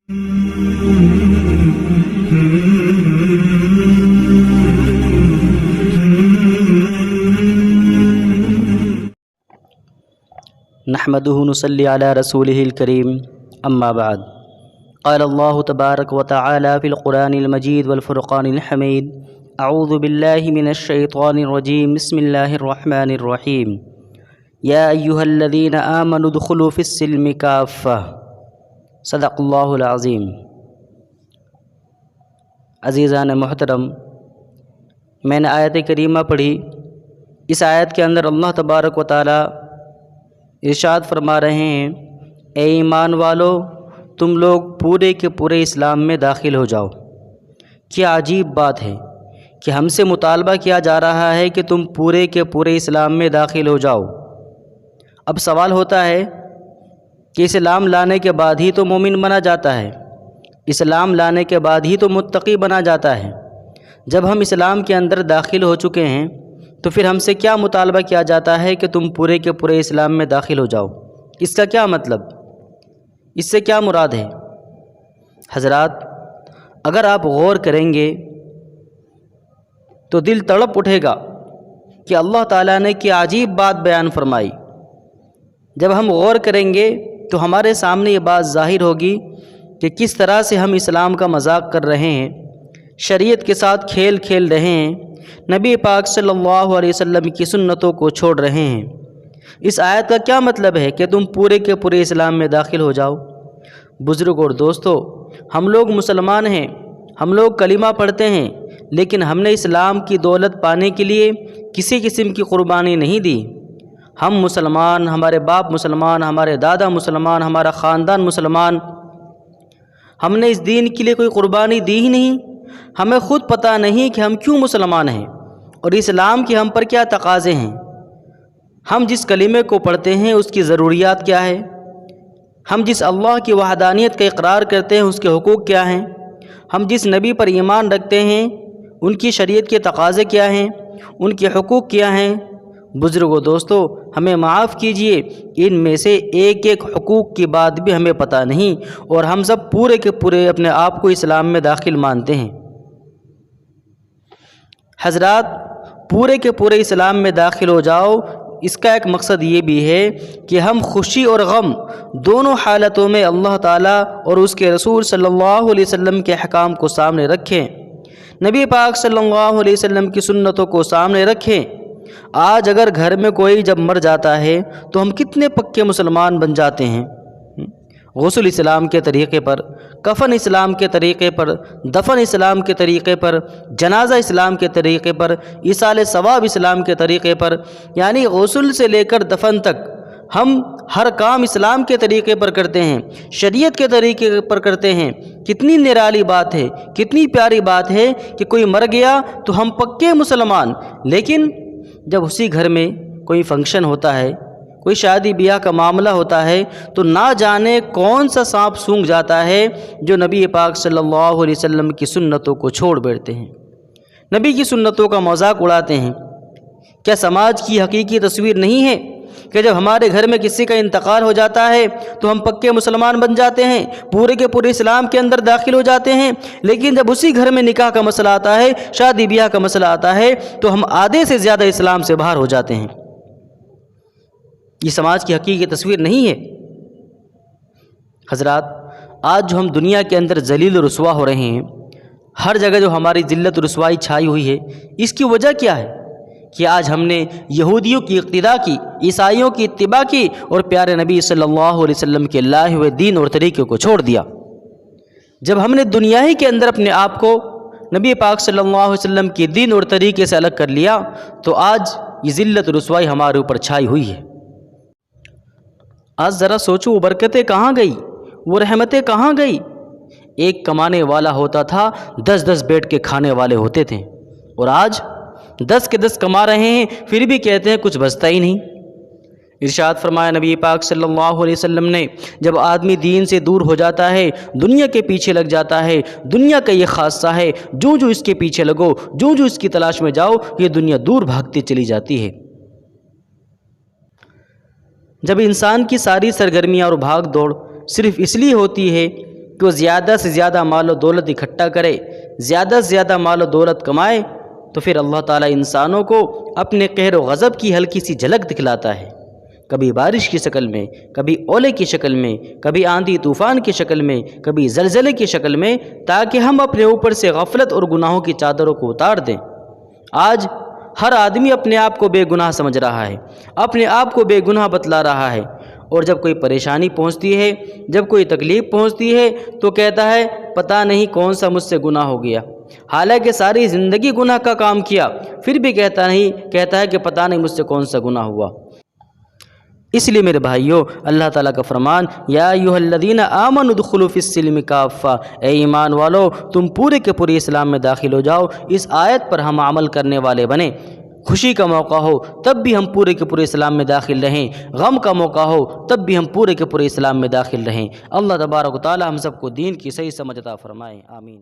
نحمده نصلي على رسوله الكريم اما بعد قال الله تبارك وتعالى في القرآن المجيد والفرقان الحميد اعوذ بالله من الشيطان الرجيم بسم الله الرحمن الرحيم يا ايها الذين آمنوا ادخلوا في السلم كافة صدق اللہ العظیم۔ عزیزان محترم، میں نے آیت کریمہ پڑھی۔ اس آیت کے اندر اللہ تبارک و تعالی ارشاد فرما رہے ہیں، اے ایمان والو، تم لوگ پورے کے پورے اسلام میں داخل ہو جاؤ۔ کیا عجیب بات ہے کہ ہم سے مطالبہ کیا جا رہا ہے کہ تم پورے کے پورے اسلام میں داخل ہو جاؤ۔ اب سوال ہوتا ہے کہ اسلام لانے کے بعد ہی تو مومن بنا جاتا ہے، اسلام لانے کے بعد ہی تو متقی بنا جاتا ہے۔ جب ہم اسلام کے اندر داخل ہو چکے ہیں تو پھر ہم سے کیا مطالبہ کیا جاتا ہے کہ تم پورے کے پورے اسلام میں داخل ہو جاؤ؟ اس کا کیا مطلب؟ اس سے کیا مراد ہے؟ حضرات، اگر آپ غور کریں گے تو دل تڑپ اٹھے گا کہ اللہ تعالیٰ نے کیا عجیب بات بیان فرمائی۔ جب ہم غور کریں گے تو ہمارے سامنے یہ بات ظاہر ہوگی کہ کس طرح سے ہم اسلام کا مذاق کر رہے ہیں، شریعت کے ساتھ کھیل کھیل رہے ہیں، نبی پاک صلی اللہ علیہ وسلم کی سنتوں کو چھوڑ رہے ہیں۔ اس آیت کا کیا مطلب ہے کہ تم پورے کے پورے اسلام میں داخل ہو جاؤ؟ بزرگ اور دوستو، ہم لوگ مسلمان ہیں، ہم لوگ کلمہ پڑھتے ہیں، لیکن ہم نے اسلام کی دولت پانے کے لیے کسی قسم کی قربانی نہیں دی۔ ہم مسلمان، ہمارے باپ مسلمان، ہمارے دادا مسلمان، ہمارا خاندان مسلمان، ہم نے اس دین کے لیے کوئی قربانی دی ہی نہیں۔ ہمیں خود پتہ نہیں کہ ہم کیوں مسلمان ہیں اور اسلام کے ہم پر کیا تقاضے ہیں۔ ہم جس کلمے کو پڑھتے ہیں اس کی ضروریات کیا ہے، ہم جس اللہ کی وحدانیت کا اقرار کرتے ہیں اس کے حقوق کیا ہیں، ہم جس نبی پر ایمان رکھتے ہیں ان کی شریعت کے تقاضے کیا ہیں، ان کے حقوق کیا ہیں۔ بزرگوں دوستو، ہمیں معاف کیجئے، ان میں سے ایک ایک حقوق کی بات بھی ہمیں پتہ نہیں، اور ہم سب پورے کے پورے اپنے آپ کو اسلام میں داخل مانتے ہیں۔ حضرات، پورے کے پورے اسلام میں داخل ہو جاؤ، اس کا ایک مقصد یہ بھی ہے کہ ہم خوشی اور غم دونوں حالتوں میں اللہ تعالیٰ اور اس کے رسول صلی اللہ علیہ وسلم کے احکام کو سامنے رکھیں، نبی پاک صلی اللہ علیہ وسلم کی سنتوں کو سامنے رکھیں۔ آج اگر گھر میں کوئی جب مر جاتا ہے تو ہم کتنے پکے مسلمان بن جاتے ہیں۔ غسل اسلام کے طریقے پر، کفن اسلام کے طریقے پر، دفن اسلام کے طریقے پر، جنازہ اسلام کے طریقے پر، ایصال ثواب اسلام کے طریقے پر، یعنی غسل سے لے کر دفن تک ہم ہر کام اسلام کے طریقے پر کرتے ہیں، شریعت کے طریقے پر کرتے ہیں۔ کتنی نرالی بات ہے، کتنی پیاری بات ہے کہ کوئی مر گیا تو ہم پکے مسلمان، لیکن جب اسی گھر میں کوئی فنکشن ہوتا ہے، کوئی شادی بیاہ کا معاملہ ہوتا ہے، تو نہ جانے کون سا سانپ سونگھ جاتا ہے جو نبی پاک صلی اللہ علیہ وسلم کی سنتوں کو چھوڑ بیٹھتے ہیں، نبی کی سنتوں کا مذاق اڑاتے ہیں۔ کیا سماج کی حقیقی تصویر نہیں ہے کہ جب ہمارے گھر میں کسی کا انتقال ہو جاتا ہے تو ہم پکے مسلمان بن جاتے ہیں، پورے کے پورے اسلام کے اندر داخل ہو جاتے ہیں، لیکن جب اسی گھر میں نکاح کا مسئلہ آتا ہے، شادی بیاہ کا مسئلہ آتا ہے، تو ہم آدھے سے زیادہ اسلام سے باہر ہو جاتے ہیں۔ یہ سماج کی حقیقی تصویر نہیں ہے۔ حضرات، آج جو ہم دنیا کے اندر ذلیل و رسوا ہو رہے ہیں، ہر جگہ جو ہماری ذلت و رسوائی چھائی ہوئی ہے، اس کی وجہ کیا ہے؟ کہ آج ہم نے یہودیوں کی اقتداء کی، عیسائیوں کی اتباع کی، اور پیارے نبی صلی اللہ علیہ وسلم کے لائے ہوئے دین اور طریقے کو چھوڑ دیا۔ جب ہم نے دنیا ہی کے اندر اپنے آپ کو نبی پاک صلی اللہ علیہ وسلم کے دین اور طریقے سے الگ کر لیا، تو آج یہ ذلت و رسوائی ہمارے اوپر چھائی ہوئی ہے۔ آج ذرا سوچو، وہ برکتیں کہاں گئی، وہ رحمتیں کہاں گئی؟ ایک کمانے والا ہوتا تھا، 10 بیٹھ کے کھانے والے ہوتے تھے، اور آج 10 کے 10 کما رہے ہیں، پھر بھی کہتے ہیں کچھ بچتا ہی نہیں۔ ارشاد فرمایا نبی پاک صلی اللہ علیہ وسلم نے، جب آدمی دین سے دور ہو جاتا ہے، دنیا کے پیچھے لگ جاتا ہے، دنیا کا یہ خاصہ ہے، جو جو اس کے پیچھے لگو، جو جو اس کی تلاش میں جاؤ، یہ دنیا دور بھاگتی چلی جاتی ہے۔ جب انسان کی ساری سرگرمیاں اور بھاگ دوڑ صرف اس لیے ہوتی ہے کہ وہ زیادہ سے زیادہ مال و دولت اکٹھا کرے، زیادہ سے زیادہ مال و دولت کمائے، تو پھر اللہ تعالیٰ انسانوں کو اپنے قہر و غضب کی ہلکی سی جھلک دکھلاتا ہے، کبھی بارش کی شکل میں، کبھی اولے کی شکل میں، کبھی آندھی طوفان کی شکل میں، کبھی زلزلے کی شکل میں، تاکہ ہم اپنے اوپر سے غفلت اور گناہوں کی چادروں کو اتار دیں۔ آج ہر آدمی اپنے آپ کو بے گناہ سمجھ رہا ہے، اپنے آپ کو بے گناہ بتلا رہا ہے، اور جب کوئی پریشانی پہنچتی ہے، جب کوئی تکلیف پہنچتی ہے تو کہتا ہے پتہ نہیں کون سا مجھ سے گناہ ہو گیا، حالانکہ ساری زندگی گناہ کا کام کیا، پھر بھی کہتا ہے کہ پتہ نہیں مجھ سے کون سا گناہ ہوا۔ اس لیے میرے بھائیوں، اللہ تعالیٰ کا فرمان، یا ایھا الذین آمنوا ادخلوا فی السلم کافہ، اے ایمان والو تم پورے کے پورے اسلام میں داخل ہو جاؤ۔ اس آیت پر ہم عمل کرنے والے بنیں۔ خوشی کا موقع ہو تب بھی ہم پورے کے پورے اسلام میں داخل رہیں، غم کا موقع ہو تب بھی ہم پورے کے پورے اسلام میں داخل رہیں۔ اللہ تبارک و تعالی ہم سب کو دین کی صحیح سمجھ عطا فرمائے، آمین۔